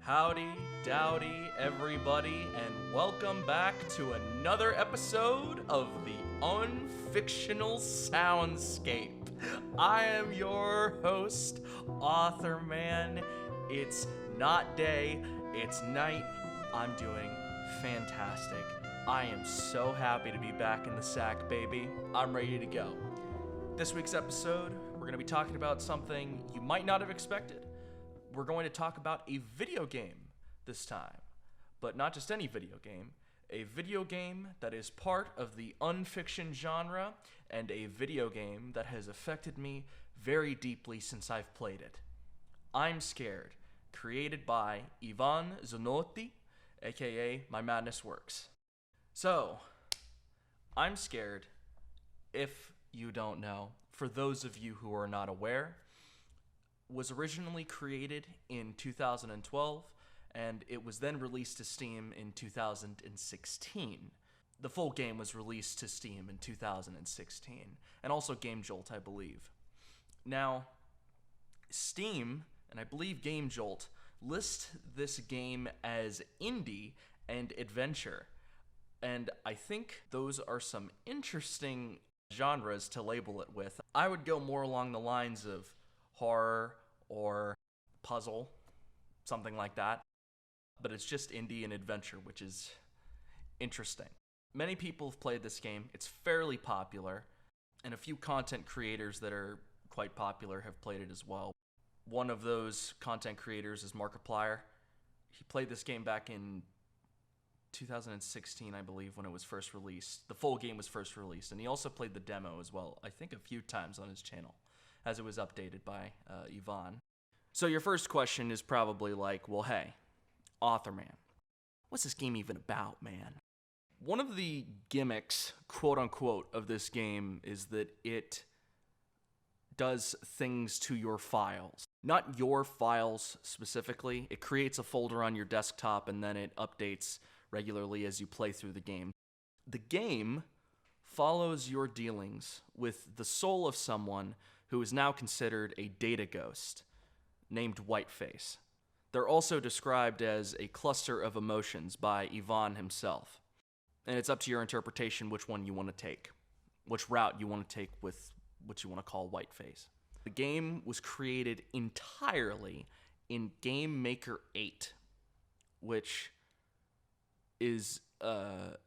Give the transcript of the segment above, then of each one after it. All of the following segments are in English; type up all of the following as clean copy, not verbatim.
Howdy, dowdy, everybody, and welcome back to another episode of the Unfictional Soundscape. I am your host, Author Man. It's not day, it's night. I'm doing fantastic. I am so happy to be back in the sack, baby. I'm ready to go. This week's episode, we're going to be talking about something you might not have expected. We're going to talk about a video game this time, but not just any video game, a video game that is part of the unfiction genre and a video game that has affected me very deeply since I've played it. I'm Scared, created by Ivan Zanotti, aka My Madness Works. So, I'm Scared, if you don't know, for those of you who are not aware, was originally created in 2012, and it was then released to Steam in 2016. The full game was released to Steam in 2016, and also Game Jolt, I believe. Now, Steam, and I believe Game Jolt, list this game as indie and adventure, and I think those are some interesting genres to label it with. I would go more along the lines of horror or puzzle, something like that. But it's just indie and adventure, which is interesting. Many people have played this game. It's fairly popular, and a few content creators that are quite popular have played it as well. One of those content creators is Markiplier. He played this game back in 2016, I believe, when it was first released. The full game was first released, and he also played the demo as well, I think a few times on his channel, as it was updated by Ivan. So your first question is probably like, well, hey, Author Man, what's this game even about, man? One of the gimmicks, quote unquote, of this game is that it does things to your files. Not your files specifically. It creates a folder on your desktop and then it updates regularly as you play through the game. The game follows your dealings with the soul of someone who is now considered a data ghost, named Whiteface. They're also described as a cluster of emotions by Ivan himself. And it's up to your interpretation which one you want to take, which route you want to take with what you want to call Whiteface. The game was created entirely in Game Maker 8, which is, let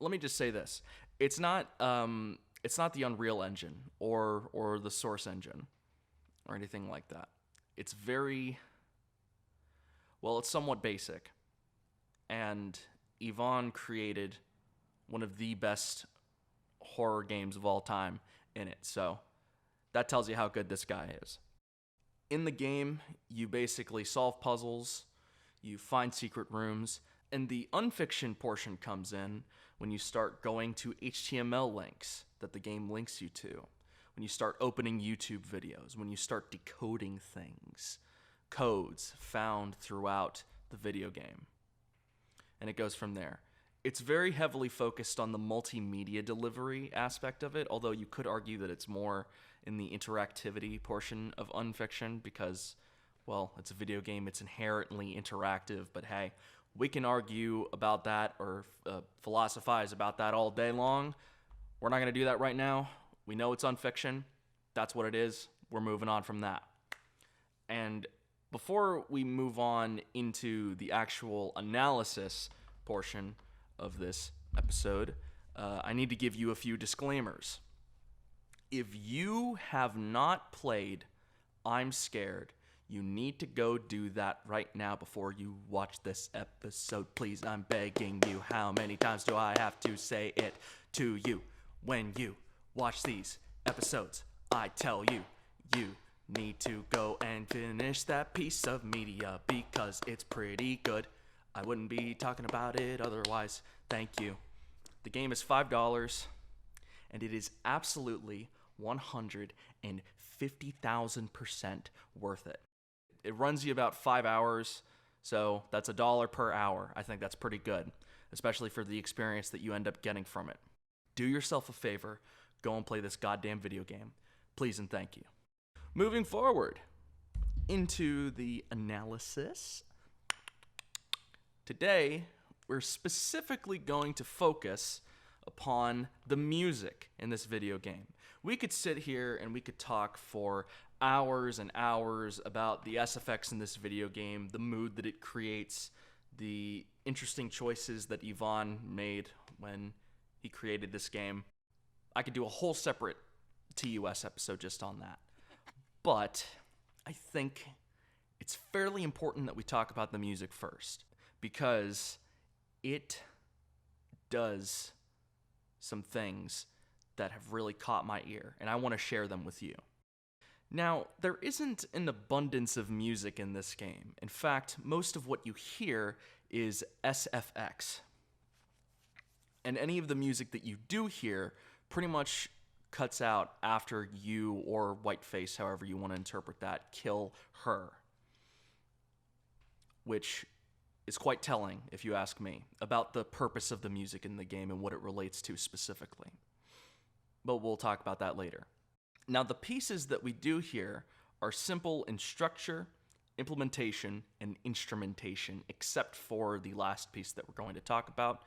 me just say this. It's not the Unreal Engine or the Source Engine or anything like that. It's it's somewhat basic. And Ivan created one of the best horror games of all time in it. So that tells you how good this guy is. In the game, you basically solve puzzles, you find secret rooms, and the unfiction portion comes in when you start going to HTML links that the game links you to, when you start opening YouTube videos, when you start decoding things, codes found throughout the video game. And it goes from there. It's very heavily focused on the multimedia delivery aspect of it, although you could argue that it's more in the interactivity portion of Unfiction because, well, it's a video game, it's inherently interactive, but hey, we can argue about that or philosophize about that all day long. We're not going to do that right now. We know it's Unfiction. That's what it is. We're moving on from that. And before we move on into the actual analysis portion of this episode, I need to give you a few disclaimers. If you have not played I'm Scared, you need to go do that right now before you watch this episode. Please, I'm begging you. How many times do I have to say it to you? When you watch these episodes, I tell you, you need to go and finish that piece of media because it's pretty good. I wouldn't be talking about it otherwise. Thank you. The game is $5, and it is absolutely 150,000% worth it. It runs you about 5 hours, so that's $1 per hour. I think that's pretty good, especially for the experience that you end up getting from it. Do yourself a favor, go and play this goddamn video game. Please and thank you. Moving forward, into the analysis. Today, we're specifically going to focus upon the music in this video game. We could sit here and we could talk for hours and hours about the SFX in this video game, the mood that it creates, the interesting choices that Ivan made when he created this game. I could do a whole separate TUS episode just on that. But I think it's fairly important that we talk about the music first, because it does some things that have really caught my ear, and I want to share them with you. Now, there isn't an abundance of music in this game. In fact, most of what you hear is SFX. And any of the music that you do hear pretty much cuts out after you or Whiteface, however you want to interpret that, kill her. Which is quite telling, if you ask me, about the purpose of the music in the game and what it relates to specifically. But we'll talk about that later. Now, the pieces that we do here are simple in structure, implementation, and instrumentation, except for the last piece that we're going to talk about.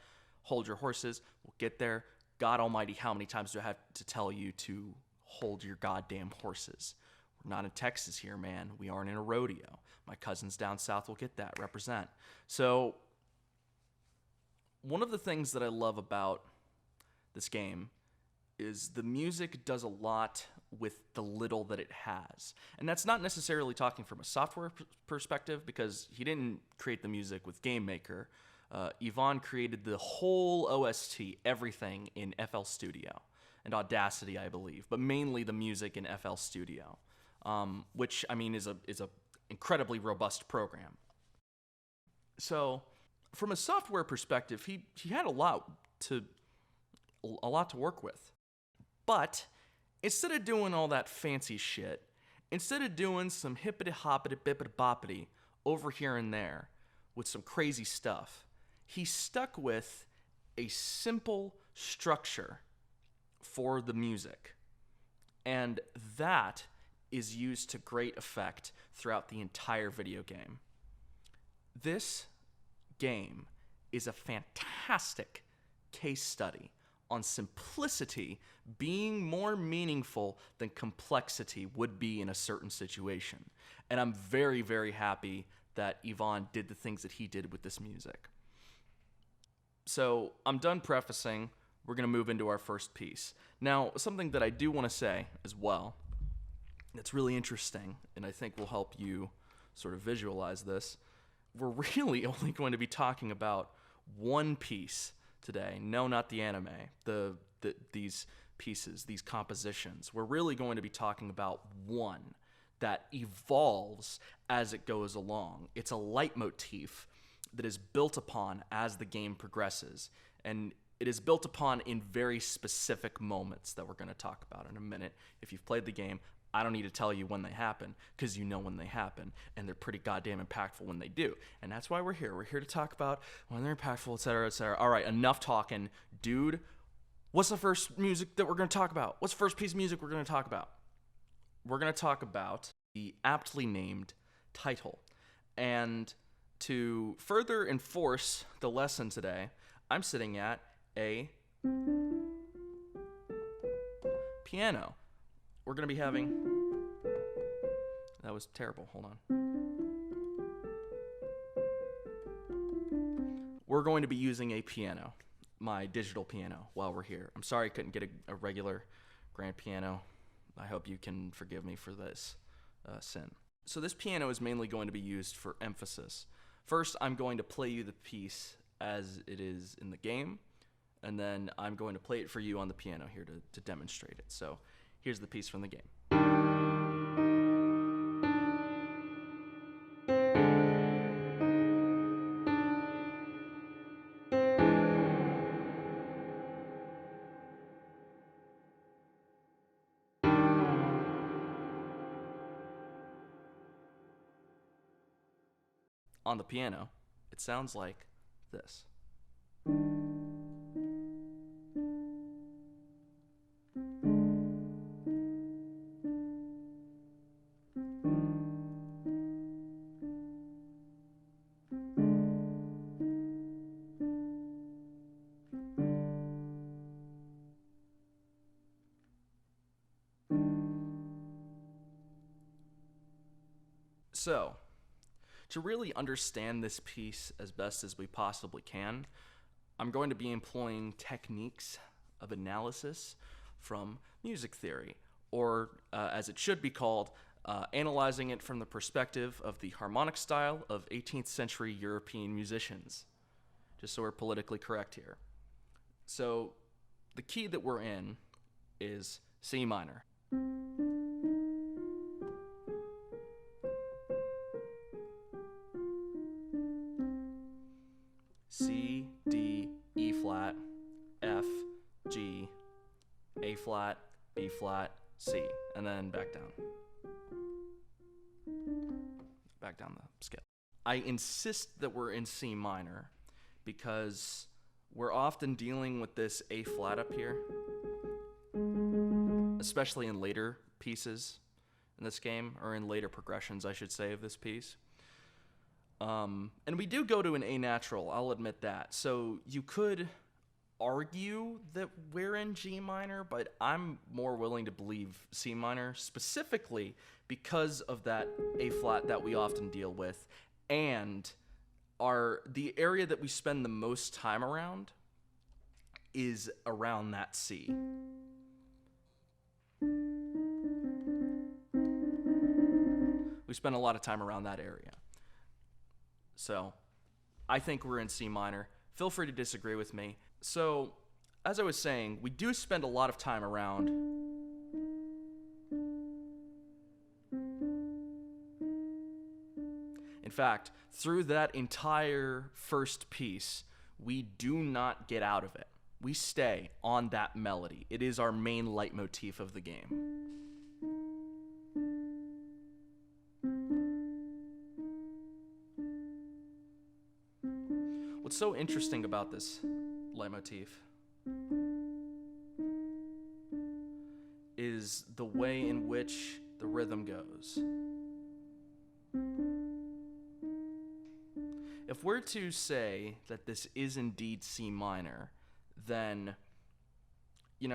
Hold your horses. We'll get there. God almighty, how many times do I have to tell you to hold your goddamn horses? We're not in Texas here, man. We aren't in a rodeo. My cousins down south will get that. Represent. So, one of the things that I love about this game is the music does a lot with the little that it has. And that's not necessarily talking from a software perspective, because he didn't create the music with Game Maker. Ivan created the whole OST, everything, in FL Studio and Audacity, I believe, but mainly the music in FL Studio, which, I mean, is a incredibly robust program. So, from a software perspective, he had a lot to work with. But instead of doing all that fancy shit, instead of doing some hippity hoppity bippity boppity over here and there with some crazy stuff, he stuck with a simple structure for the music. And that is used to great effect throughout the entire video game. This game is a fantastic case study on simplicity being more meaningful than complexity would be in a certain situation. And I'm very, very happy that Ivan did the things that he did with this music. So I'm done prefacing. We're going to move into our first piece. Now, something that I do want to say as well that's really interesting, and I think will help you sort of visualize this, we're really only going to be talking about one piece today. No, not the anime. These pieces, these compositions. We're really going to be talking about one that evolves as it goes along. It's a leitmotif that is built upon as the game progresses, and it is built upon in very specific moments that we're going to talk about in a minute. If you've played the game, I don't need to tell you when they happen, because you know when they happen, and they're pretty goddamn impactful when they do. And that's why we're here. We're here to talk about when they're impactful, etc., etc. All right, enough talking. Dude, what's the first music that we're going to talk about? What's the first piece of music we're going to talk about? We're going to talk about the aptly named title. And to further enforce the lesson today, I'm sitting at a piano. We're going to be having... That was terrible. Hold on. We're going to be using a piano, my digital piano, while we're here. I'm sorry I couldn't get a regular grand piano. I hope you can forgive me for this sin. So this piano is mainly going to be used for emphasis. First, I'm going to play you the piece as it is in the game, and then I'm going to play it for you on the piano here to demonstrate it. So here's the piece from the game. On the piano, it sounds like this. So, to really understand this piece as best as we possibly can, I'm going to be employing techniques of analysis from music theory, or as it should be called, analyzing it from the perspective of the harmonic style of 18th century European musicians. Just so we're politically correct here. So, the key that we're in is C minor. C, D, E flat, F, G, A flat, B flat, C, and then back down. Back down the scale. I insist that we're in C minor because we're often dealing with this A flat up here, especially in later pieces in this game, or in later progressions, I should say, of this piece. And we do go to an A natural, I'll admit that. So you could argue that we're in G minor, but I'm more willing to believe C minor, specifically because of that A flat that we often deal with, and the area that we spend the most time around is around that C. We spend a lot of time around that area. So, I think we're in C minor. Feel free to disagree with me. So, as I was saying, we do spend a lot of time around. In fact, through that entire first piece, we do not get out of it. We stay on that melody. It is our main leitmotif of the game. What's so interesting about this leitmotif is the way in which the rhythm goes. If we're to say that this is indeed C minor, then, we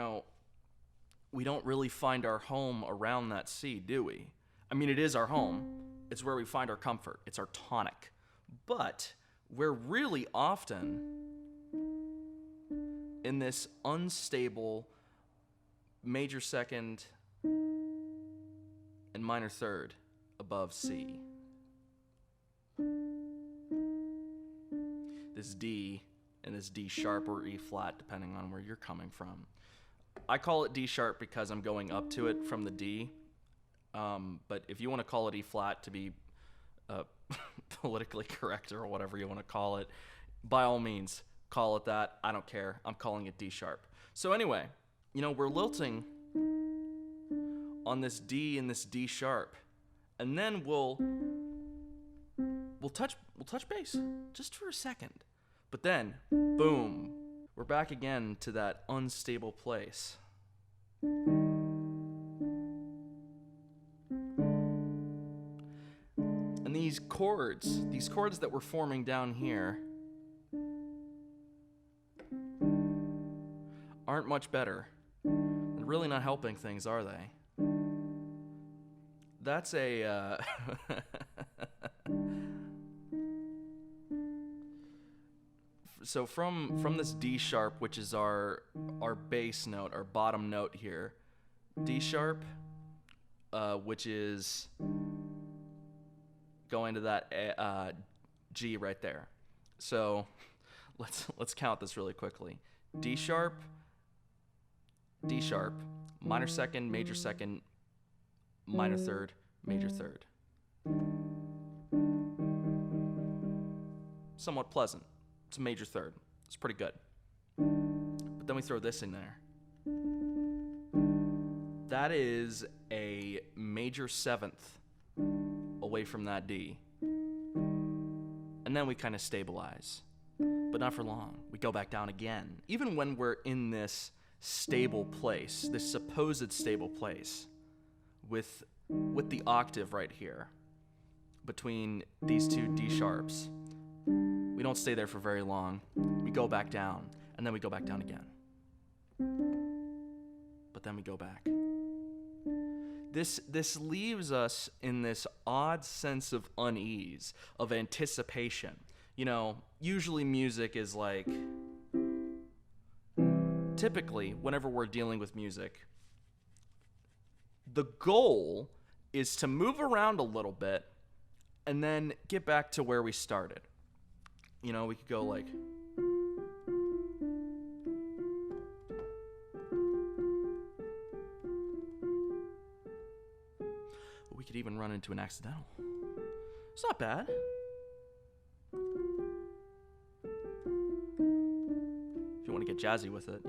don't really find our home around that C, do we? I mean, it is our home. It's where we find our comfort. It's our tonic. But we're really often in this unstable major second and minor third above C. This D and this D sharp or E flat, depending on where you're coming from. I call it D sharp because I'm going up to it from the D. But if you want to call it E flat to be politically correct or whatever you want to call it, by all means, call it that. I don't care. I'm calling it D sharp. So anyway, we're lilting on this D and this D sharp, and then we'll touch bass just for a second. But then, boom, we're back again to that unstable place. And these chords that we're forming down here aren't much better. They're really not helping things, are they? That's a so from this D sharp, which is our bass note, our bottom note here, D sharp, which is going to that G right there. So let's count this really quickly. D sharp, minor second, minor third, major third. Somewhat pleasant. It's a major third. It's pretty good. But then we throw this in there. That is a major seventh away from that D. And then we kind of stabilize. But not for long. We go back down again. Even when we're in this stable place, this supposed stable place, with the octave right here, between these two D sharps, we don't stay there for very long. We go back down, and then we go back down again. But then we go back. This leaves us in this odd sense of unease, of anticipation. Usually music is like, typically, whenever we're dealing with music, the goal is to move around a little bit and then get back to where we started. We could go like... We could even run into an accidental. It's not bad. If you want to get jazzy with it,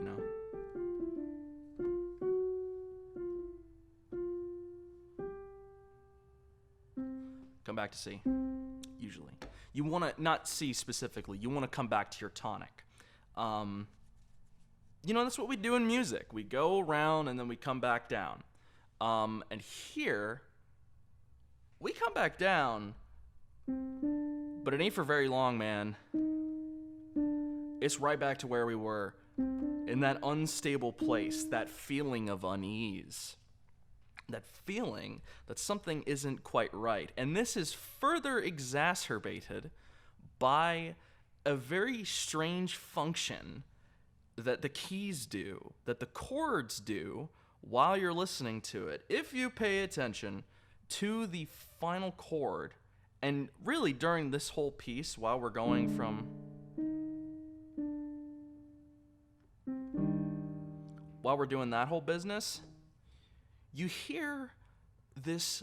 Come back to C, usually. You want to, not C specifically, you want to come back to your tonic. That's what we do in music. We go around and then we come back down. And here, we come back down, but it ain't for very long, man. It's right back to where we were, in that unstable place, that feeling of unease, that feeling that something isn't quite right. And this is further exacerbated by a very strange function that the keys do, that the chords do, while you're listening to it. If you pay attention to the final chord, and really during this whole piece, while we're going from... While we're doing that whole business, you hear this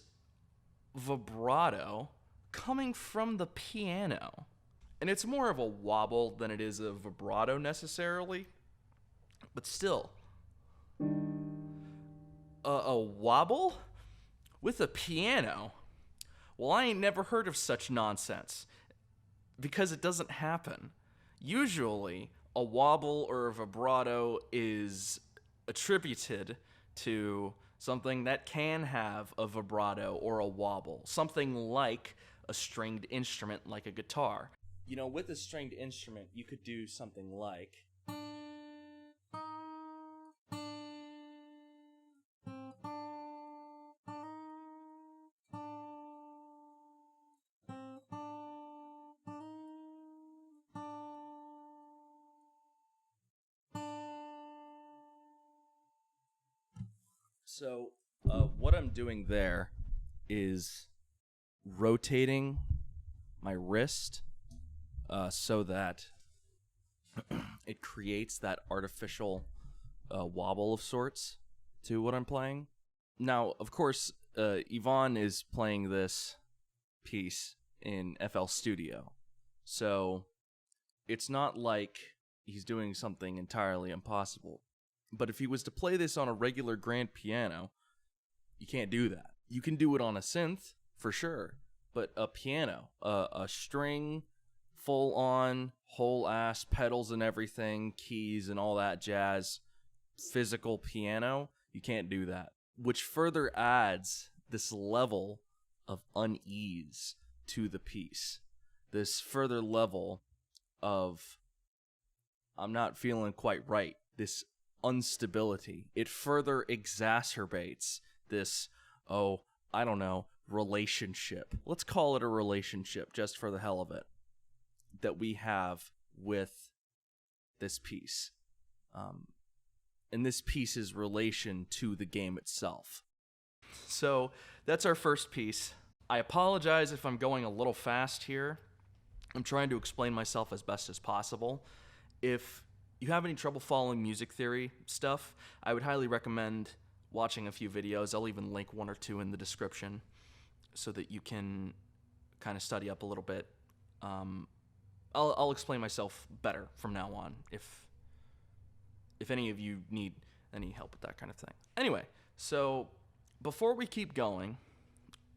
vibrato coming from the piano. And it's more of a wobble than it is a vibrato necessarily, but still. A wobble with a piano? Well, I ain't never heard of such nonsense, because it doesn't happen. Usually, a wobble or a vibrato is attributed to something that can have a vibrato or a wobble, something like a stringed instrument like a guitar. With a stringed instrument, you could do something like... So, what I'm doing there is rotating my wrist so that it creates that artificial wobble of sorts to what I'm playing. Now, of course, Ivan is playing this piece in FL Studio, so it's not like he's doing something entirely impossible. But if he was to play this on a regular grand piano, you can't do that. You can do it on a synth, for sure, but a piano, a string, full-on, whole-ass, pedals and everything, keys and all that jazz, physical piano, you can't do that. Which further adds this level of unease to the piece. This further level of, I'm not feeling quite right. This instability. It further exacerbates this, relationship. Let's call it a relationship just for the hell of it, that we have with this piece. And this piece's relation to the game itself. So that's our first piece. I apologize if I'm going a little fast here. I'm trying to explain myself as best as possible. If you have any trouble following music theory stuff, I would highly recommend watching a few videos. I'll even link one or two in the description so that you can kind of study up a little bit. I'll explain myself better from now on if any of you need any help with that kind of thing. Anyway, so before we keep going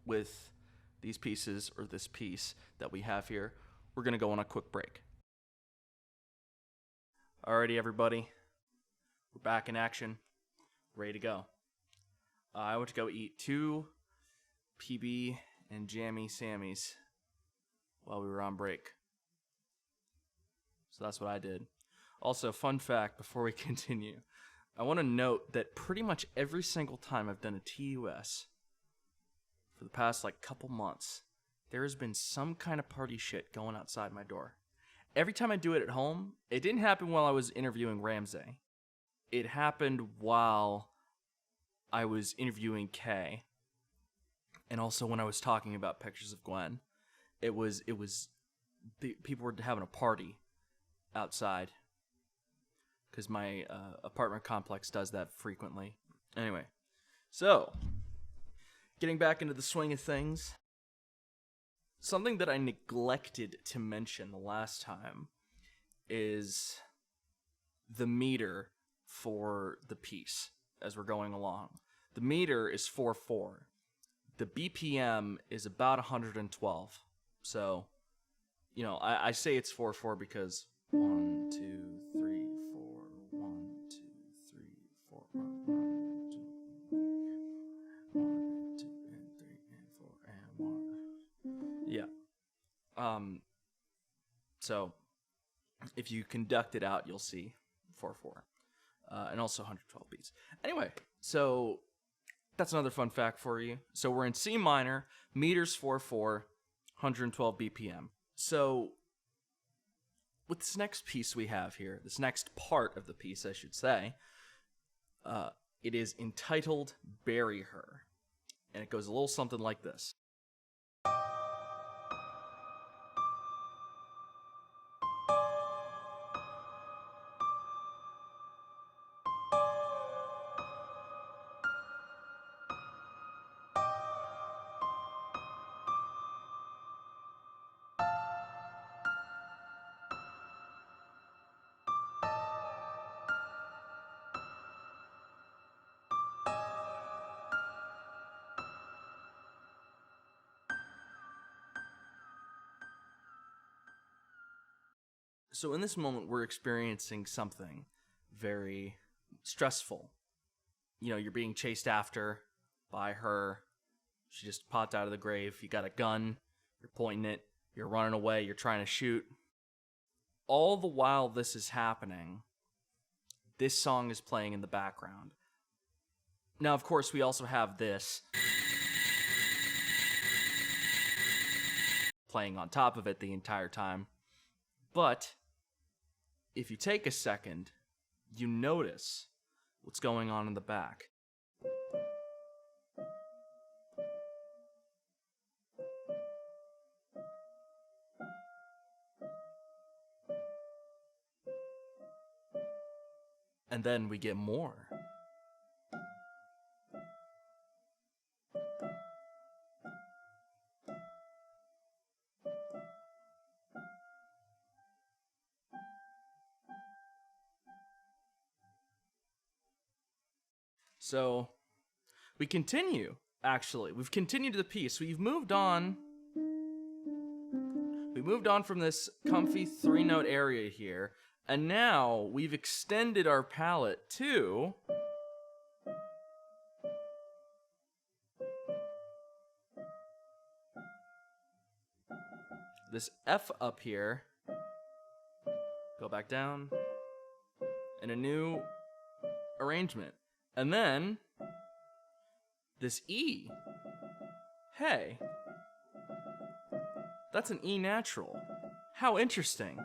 with these pieces, or this piece that we have here, we're going to go on a quick break. Alrighty, everybody, we're back in action, ready to go. I went to go eat 2 PB and Jammy Sammys while we were on break. So that's what I did. Also, fun fact before we continue, I want to note that pretty much every single time I've done a TUS, for the past like couple months, there has been some kind of party shit going outside my door. Every time I do it at home, it didn't happen while I was interviewing Ramsey. It happened while I was interviewing Kay. And also when I was talking about Pictures of Gwen. People were having a party outside. Because my apartment complex does that frequently. Anyway, so, getting back into the swing of things. Something that I neglected to mention the last time is the meter for the piece as we're going along. The meter is 4/4. The BPM is about 112. So, I say it's 4/4 because 1, 2, 3, 4, 1, 2, 3, 4, 1, 2, 1, 2, and 3, and 4, and 1. Yeah. So, if you conduct it out, you'll see 4/4. And also 112 beats. Anyway, so that's another fun fact for you. So we're in C minor, meters 4/4, 112 BPM. So with this next piece we have here, this next part of the piece, I should say, it is entitled Bury Her. And it goes a little something like this. So in this moment, we're experiencing something very stressful. You're being chased after by her. She just popped out of the grave. You got a gun. You're pointing it. You're running away. You're trying to shoot. All the while this is happening, this song is playing in the background. Now, of course, we also have this playing on top of it the entire time. But if you take a second, you notice what's going on in the back. And then we get more. So, we continue, actually. We've continued the piece. We've moved on. We moved on from this comfy 3-note area here, and now we've extended our palette to this F up here. Go back down. And a new arrangement. And then, this E. Hey, that's an E natural. How interesting.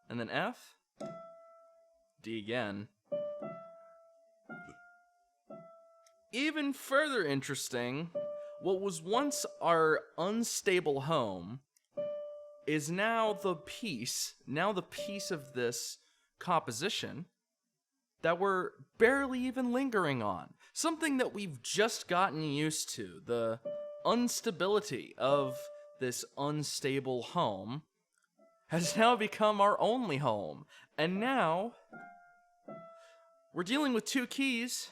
And then F, D again. Even further interesting, what was once our unstable home is now the piece of this composition that we're barely even lingering on. Something that we've just gotten used to. The instability of this unstable home has now become our only home. And now, we're dealing with 2 keys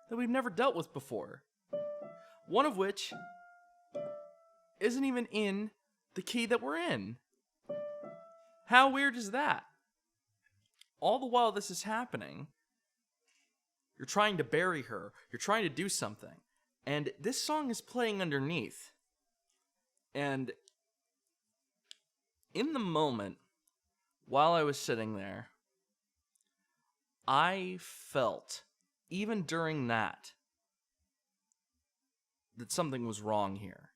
that we've never dealt with before. One of which isn't even in the key that we're in. How weird is that? All the while this is happening, you're trying to bury her. You're trying to do something. And this song is playing underneath. And in the moment, while I was sitting there, I felt, even during that, that something was wrong here.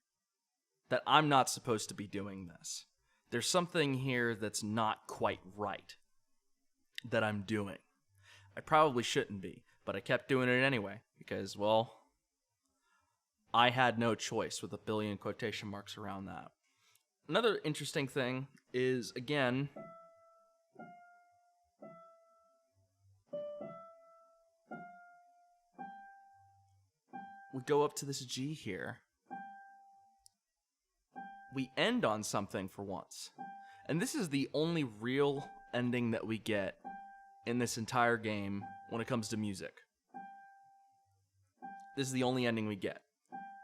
That I'm not supposed to be doing this. There's something here that's not quite right that I'm doing. I probably shouldn't be, but I kept doing it anyway because, well, I had no choice with a billion quotation marks around that. Another interesting thing is, again, we go up to this G here. We end on something for once. And this is the only real ending that we get in this entire game when it comes to music. This is the only ending we get.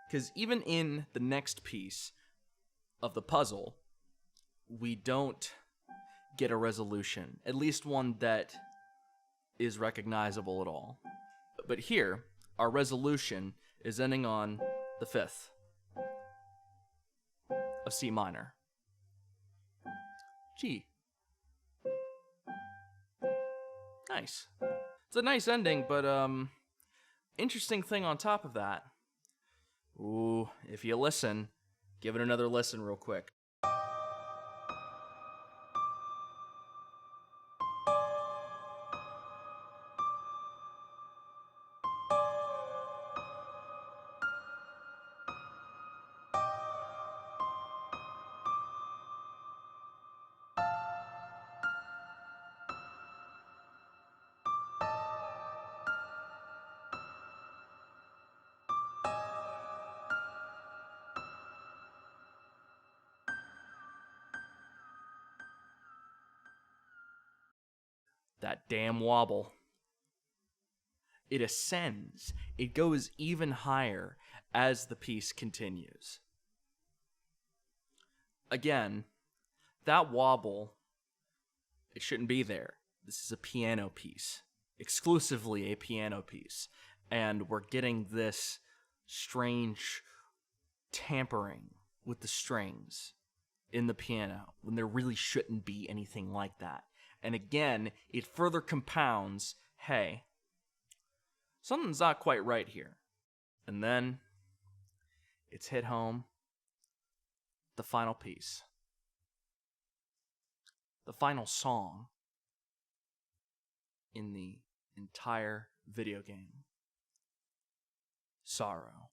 Because even in the next piece of the puzzle, we don't get a resolution. At least one that is recognizable at all. But here, our resolution is ending on the 5th of C minor. G. Nice. It's a nice ending, but interesting thing on top of that. Ooh, if you listen, give it another listen real quick. That damn wobble. It ascends. It goes even higher as the piece continues. Again, that wobble, it shouldn't be there. This is a piano piece. Exclusively a piano piece. And we're getting this strange tampering with the strings in the piano when there really shouldn't be anything like that. And again, it further compounds, hey, something's not quite right here. And then it's hit home, the final piece. The final song in the entire video game. Sorrow.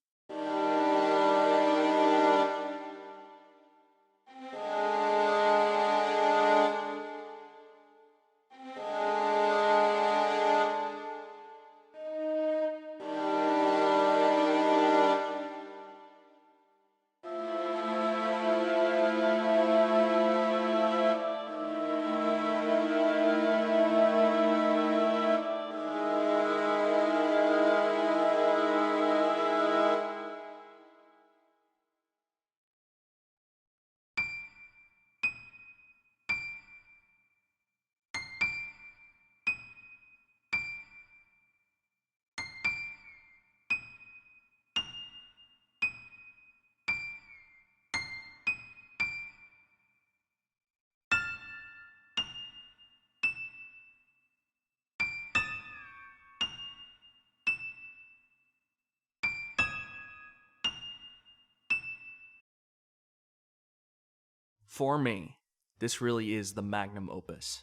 For me, this really is the magnum opus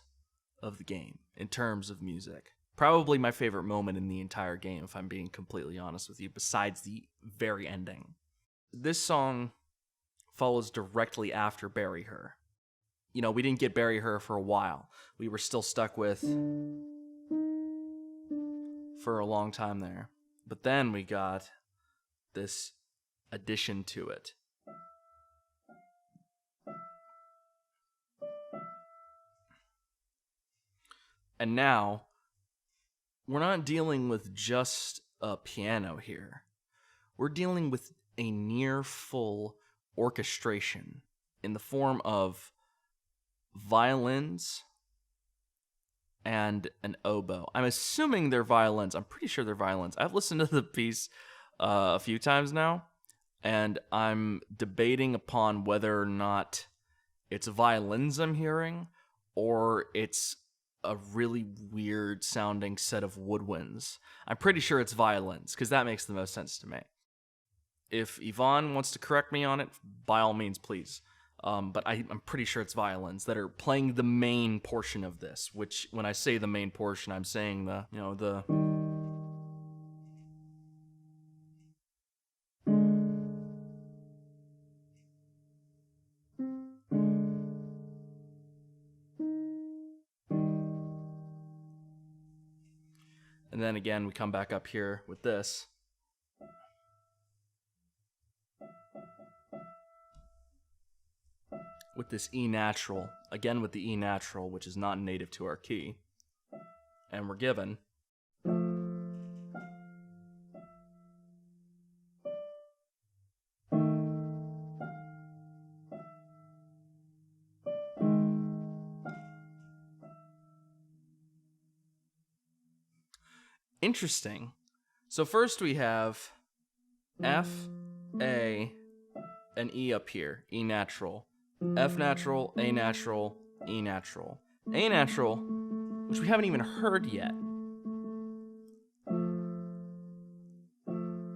of the game in terms of music. Probably my favorite moment in the entire game, if I'm being completely honest with you, besides the very ending. This song follows directly after Bury Her. You know, we didn't get Bury Her for a while. We were still stuck with for a long time there. But then we got this addition to it. And now, we're not dealing with just a piano here. We're dealing with a near full orchestration in the form of violins and an oboe. I'm assuming they're violins. I'm pretty sure they're violins. I've listened to the piece a few times now, and I'm debating upon whether or not it's violins I'm hearing or it's a really weird sounding set of woodwinds. I'm pretty sure it's violins, because that makes the most sense to me. If Ivan wants to correct me on it, by all means, please. But I'm pretty sure it's violins that are playing the main portion of this, which when I say the main portion, I'm saying the. And then again, we come back up here with this. With this E natural, again with the E natural, which is not native to our key. And we're given interesting. So first we have F, A, and E up here, E natural. F natural, A natural, E natural. A natural, which we haven't even heard yet.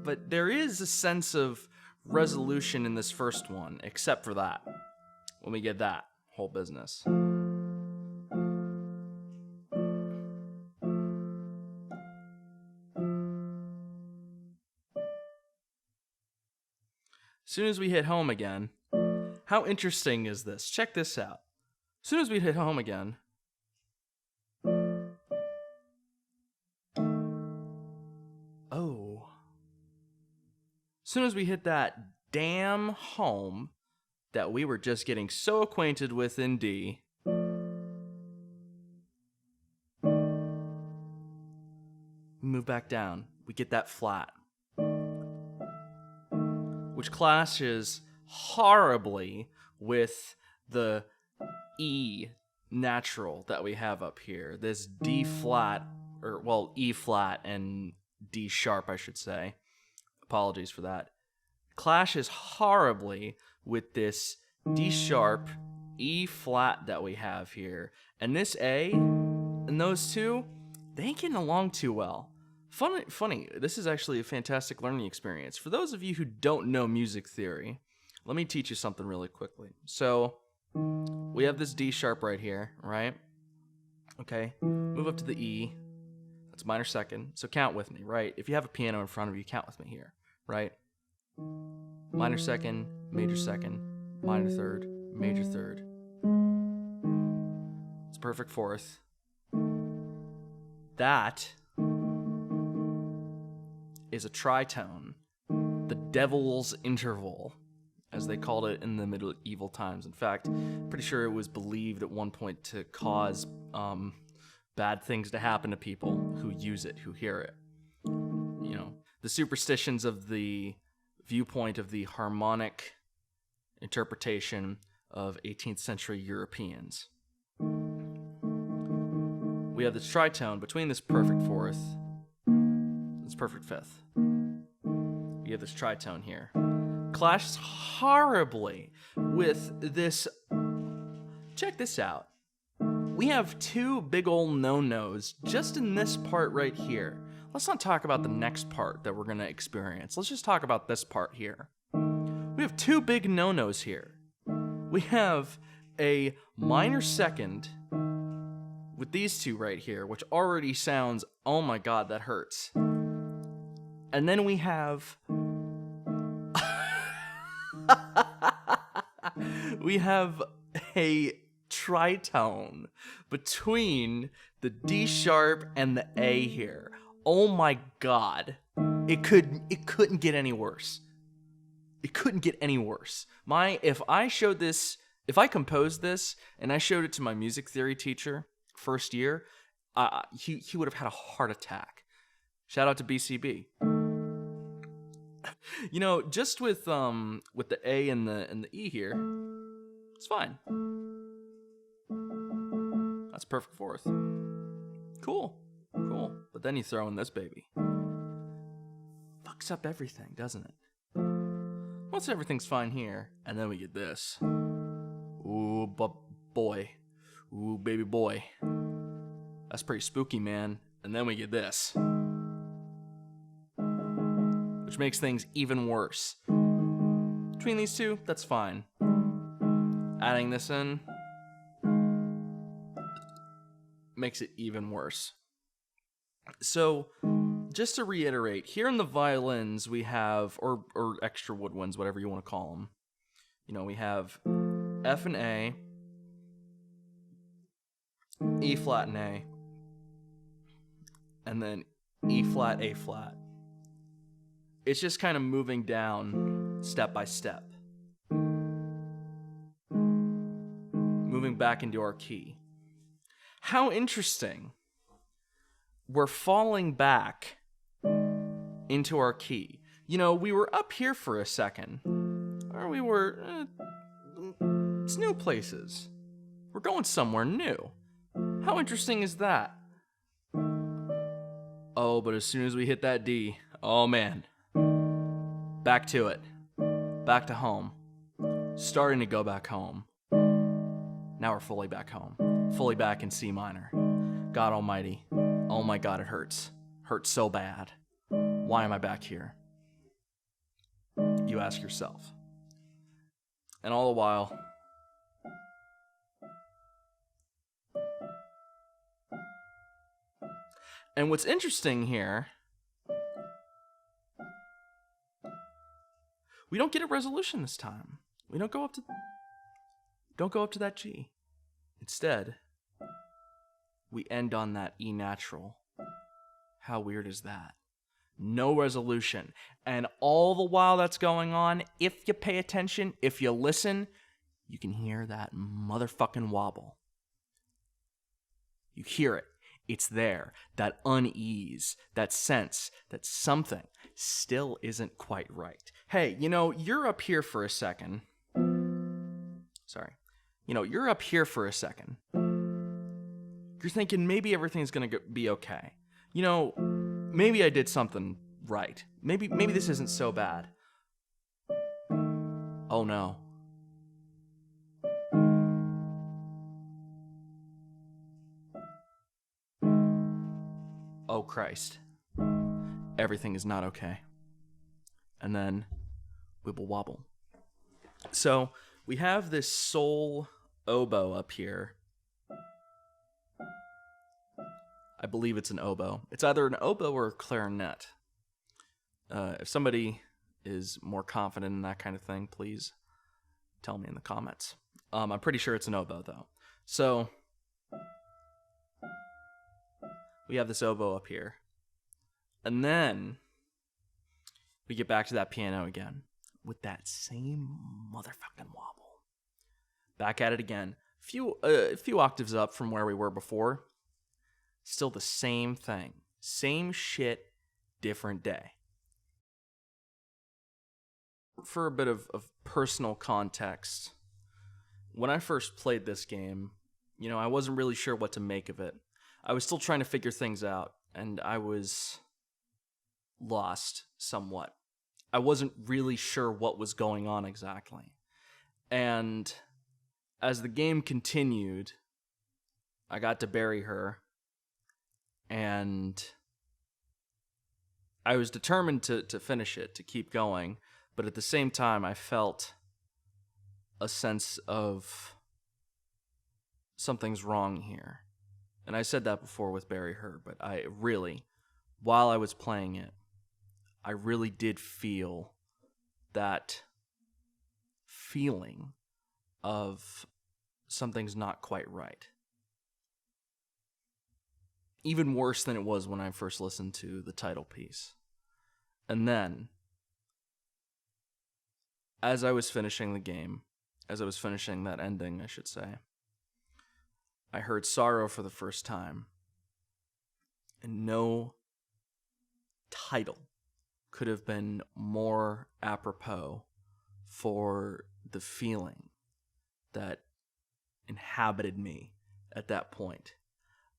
But there is a sense of resolution in this first one, except for that. When we get that whole business. As soon as we hit home again, how interesting is this? Check this out. As soon as we hit home again, oh. As soon as we hit that damn home that we were just getting so acquainted with in D, we move back down. We get that flat, which clashes horribly with the E natural that we have up here. This D flat, or well, E flat and D sharp, I should say. Apologies for that. Clashes horribly with this D sharp, E flat that we have here. And this A and those two, they ain't getting along too well. Funny, this is actually a fantastic learning experience. For those of you who don't know music theory, let me teach you something really quickly. So, we have this D sharp right here, right? Okay, move up to the E. That's minor second. So count with me, right? If you have a piano in front of you, count with me here, right? Minor second, minor third, major third. It's perfect fourth. That is a tritone, the devil's interval, as they called it in the medieval times. In fact, pretty sure it was believed at one point to cause bad things to happen to people who use it, who hear it. You know, the superstitions of the viewpoint of the harmonic interpretation of 18th century Europeans. We have this tritone between this perfect fourth, this perfect fifth. We have this tritone here. Clashes horribly with this. Check this out. We have two big old no-nos just in this part right here. Let's not talk about the next part that we're going to experience. Let's just talk about this part here. We have two big no-nos here. We have a minor second with these two right here, which already sounds, oh my god, that hurts. And then we have we have a tritone between the D sharp and the A here. Oh my god. It couldn't get any worse. It couldn't get any worse. If I composed this and I showed it to my music theory teacher first year, he would have had a heart attack. Shout out to BCB. You know, just with the A and the E here, it's fine. That's perfect fourth. Cool. But then you throw in this baby. Fucks up everything, doesn't it? Once everything's fine here, and then we get this. Ooh, boy. Ooh, baby boy. That's pretty spooky, man. And then we get this. which makes things even worse. Between these two, that's fine. Adding this in makes it even worse. So, just to reiterate, here in the violins we have, or extra woodwinds, whatever you want to call them, we have F and A, E flat and A, and then E flat, A flat. It's just kind of moving down step by step. Moving back into our key. How interesting. We're falling back into our key. We were up here for a second. Or we were... it's new places. We're going somewhere new. How interesting is that? Oh, but as soon as we hit that D, oh man. Back to it. Back to home. Starting to go back home. Now we're fully back home. Fully back in C minor. God almighty. Oh my God, it hurts. Hurts so bad. Why am I back here? You ask yourself. And all the while... And what's interesting here... we don't get a resolution this time. We don't go up to that G. Instead, we end on that E natural. How weird is that? No resolution. And all the while that's going on, if you pay attention, if you listen, you can hear that motherfucking wobble. You hear it. It's there. That unease, that sense that something still isn't quite right. Hey, you're up here for a second. Sorry. You're up here for a second. You're thinking maybe everything's going to be okay. Maybe I did something right. Maybe this isn't so bad. Oh no. Oh Christ. Everything is not okay. And then wibble wobble. So we have this soul oboe up here. I believe it's an oboe. It's either an oboe or a clarinet. If somebody is more confident in that kind of thing, please tell me in the comments. I'm pretty sure it's an oboe, though. So, we have this oboe up here. And then, we get back to that piano again. With that same motherfucking wobble. Back at it again. A few octaves up from where we were before. Still the same thing. Same shit, different day. For a bit of personal context, when I first played this game, I wasn't really sure what to make of it. I was still trying to figure things out, and I was lost somewhat. I wasn't really sure what was going on exactly. And as the game continued, I got to bury her, and I was determined to finish it, to keep going, but at the same time, I felt a sense of something's wrong here. And I said that before with Bury Her, but I really, while I was playing it, I really did feel that feeling of something's not quite right. Even worse than it was when I first listened to the title piece. And then, as I was finishing the game, as I was finishing that ending, I should say, I heard Sorrow for the first time. And no title could have been more apropos for the feeling that inhabited me at that point.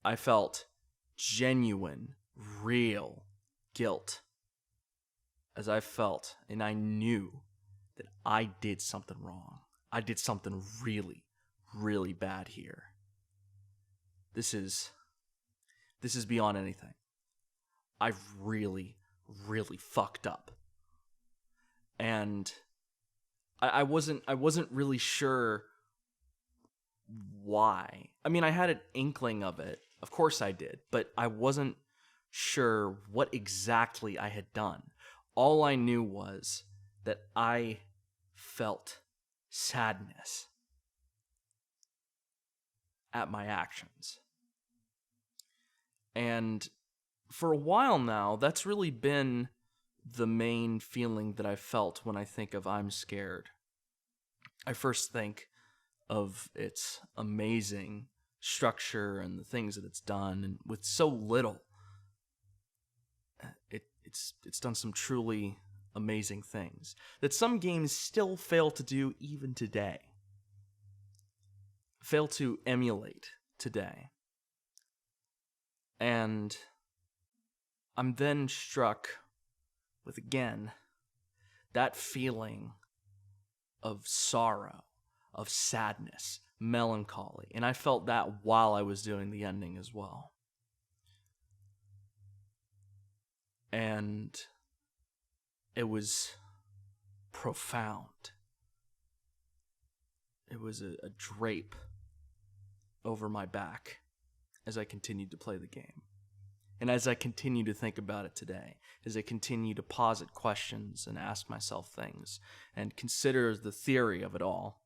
I felt genuine, real guilt as I felt, and I knew that I did something wrong. I did something really, really bad here. This is beyond anything. I've really, really fucked up And I wasn't really sure why. I mean, I had an inkling of it. Of course I did, but I wasn't sure what exactly I had done. All I knew was that I felt sadness at my actions. And for a while now, that's really been the main feeling that I felt when I think of I'm Scared. I first think of its amazing structure and the things that it's done, and with so little, it's done some truly amazing things that some games still fail to do even today. Fail to emulate today. And I'm then struck with, again, that feeling of sorrow, of sadness, melancholy. And I felt that while I was doing the ending as well. And it was profound. It was a drape over my back as I continued to play the game. And as I continue to think about it today, as I continue to posit questions and ask myself things and consider the theory of it all,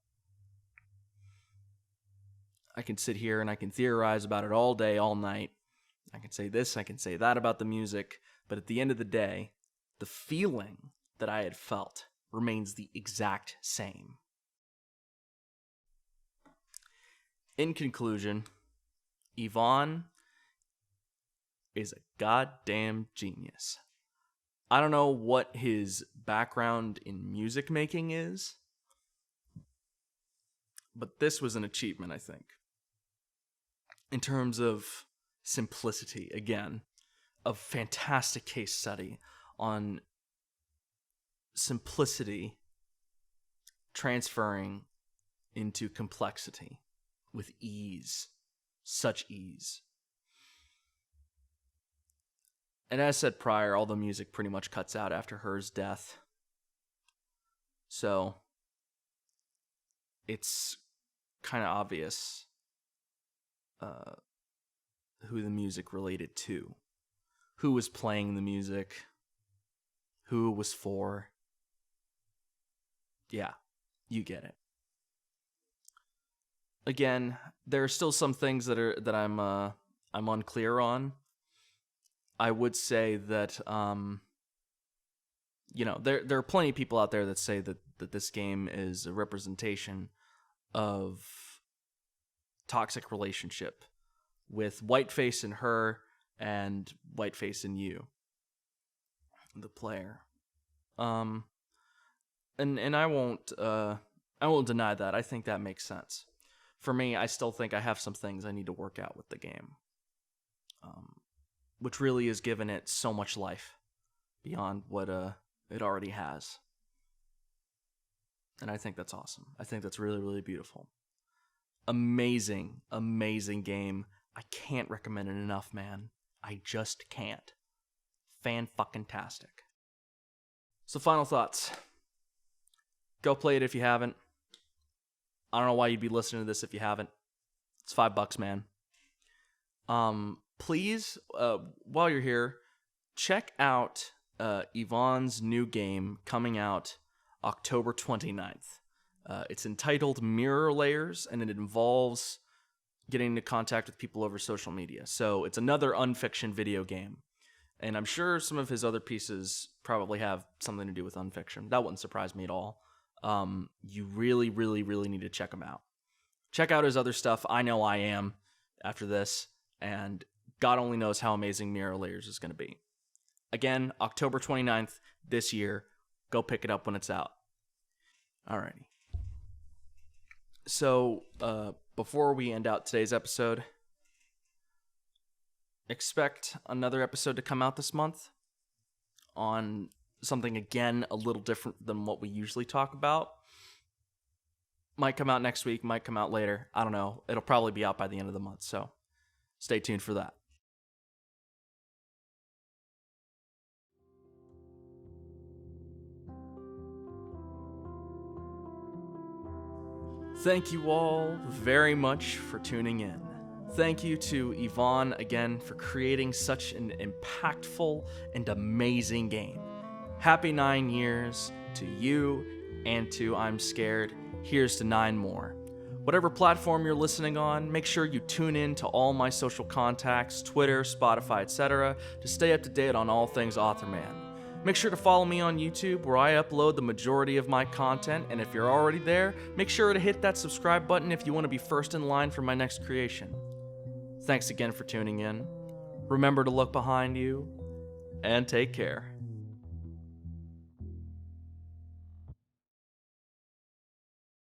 I can sit here and I can theorize about it all day, all night. I can say this, I can say that about the music, but at the end of the day, the feeling that I had felt remains the exact same. In conclusion, Ivan is a goddamn genius. I don't know what his background in music making is, but this was an achievement, I think. In terms of simplicity, again, a fantastic case study on simplicity transferring into complexity with ease, such ease. And as said prior, all the music pretty much cuts out after Her's death. So it's kind of obvious who the music related to, who was playing the music, who it was for. Yeah, you get it. Again, there are still some things that I'm unclear on. I would say that there are plenty of people out there that say that this game is a representation of toxic relationship with Whiteface and her and Whiteface and you, the player. And I won't deny that. I think that makes sense. For me, I still think I have some things I need to work out with the game, which really has given it so much life beyond what it already has. And I think that's awesome. I think that's really, really beautiful. Amazing, amazing game. I can't recommend it enough, man. I just can't. Fan-fucking-tastic. So final thoughts. Go play it if you haven't. I don't know why you'd be listening to this if you haven't. It's $5, man. Please, while you're here, check out Ivan's new game coming out October 29th. It's entitled Mirror Layers, and it involves getting into contact with people over social media. So it's another Unfiction video game. And I'm sure some of his other pieces probably have something to do with Unfiction. That wouldn't surprise me at all. You really, really, really need to check him out. Check out his other stuff. I know I am after this. And God only knows how amazing Mirror Layers is going to be. Again, October 29th this year. Go pick it up when it's out. Alrighty. So, before we end out today's episode, expect another episode to come out this month on something, again, a little different than what we usually talk about. Might come out next week, might come out later. I don't know. It'll probably be out by the end of the month, so stay tuned for that. Thank you all very much for tuning in. Thank you to Ivan again for creating such an impactful and amazing game. Happy 9 years to you and to I'm Scared. Here's to 9 more. Whatever platform you're listening on, make sure you tune in to all my social contacts, Twitter, Spotify, etc., to stay up to date on all things Authorman. Make sure to follow me on YouTube, where I upload the majority of my content, and if you're already there, make sure to hit that subscribe button if you want to be first in line for my next creation. Thanks again for tuning in. Remember to look behind you, and take care.